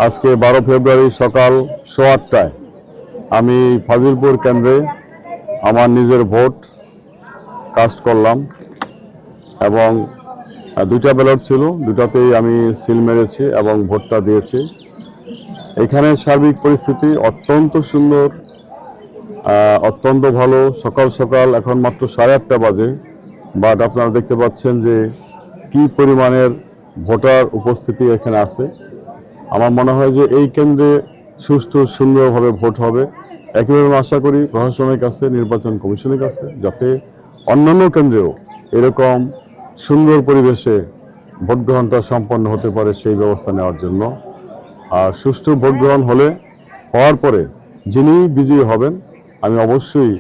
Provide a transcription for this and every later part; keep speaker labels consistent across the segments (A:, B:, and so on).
A: আজকে 12 ফেব্রুয়ারি সকাল 8:15টায় আমি ফাজিলপুর কেন্দ্রে আমার নিজের ভোট কাস্ট করলাম এবং দুইটা ব্যালট ছিল, দুটাতেই আমি সিল মেরেছি এবং ভোটটা দিয়েছি। এখানে সার্বিক পরিস্থিতি অত্যন্ত সুন্দর, অত্যন্ত ভালো। সকাল সকাল এখন মাত্র 8:30 বাজে, বাট আপনারা দেখতে পাচ্ছেন যে কি পরিমাণের ভোটার উপস্থিতি এখানে আছে। আমার মনে হয় যে এই কেন্দ্রে সুষ্ঠু সুন্দরভাবে ভোট হবে। একইভাবে আশা করি প্রশাসনের কাছে, নির্বাচন কমিশনের কাছে, যাতে অন্যান্য কেন্দ্রেও এরকম সুন্দর পরিবেশে ভোট গ্রহণটা সম্পন্ন হতে পারে সেই ব্যবস্থা নেওয়ার জন্য। আর সুষ্ঠু ভোট গ্রহণ হওয়ার পরে যিনি বিজয়ী হবেন আমি অবশ্যই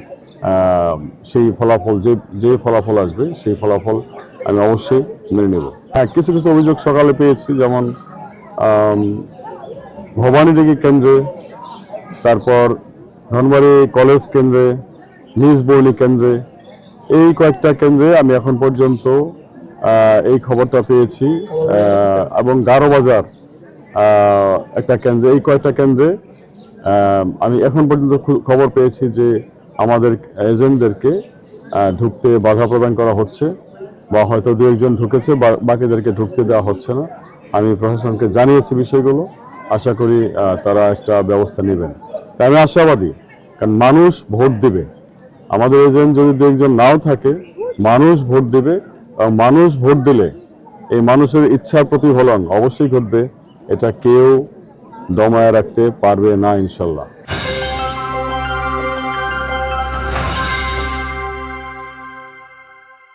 A: সেই ফলাফল যে ফলাফল আসবে সেই ফলাফল আমি অবশ্যই মেনে নেব। হ্যাঁ, কিছু কিছু অভিযোগ সকালে পেয়েছি, যেমন ভবানীডিঘি কেন্দ্রে, তারপর ধনবাড়ি কলেজ কেন্দ্রে, নিজ বৌলি কেন্দ্রে, এই কয়েকটা কেন্দ্রে আমি এখন পর্যন্ত এই খবরটা পেয়েছি, এবং গারোবাজার একটা কেন্দ্রে, এই কয়েকটা কেন্দ্রে আমি এখন পর্যন্ত খবর পেয়েছি যে আমাদের এজেন্টদেরকে ঢুকতে বাধা প্রদান করা হচ্ছে, বা হয়তো দু একজন ঢুকেছে, বাকিদেরকে ঢুকতে দেওয়া হচ্ছে না। আমি প্রশাসনকে জানিয়েছি বিষয়গুলো, আশা করি তারা একটা ব্যবস্থা নেবেন। তাই আমি আশাবাদী, কারণ মানুষ ভোট দিবে। আমাদের এজেন্ট যদি দু একজন নাও থাকে, মানুষ ভোট দিবে, এবং মানুষ ভোট দিলে এই মানুষের ইচ্ছার প্রতিফলন অবশ্যই ঘটবে। এটা কেউ দমায় রাখতে পারবে না ইনশাল্লাহ।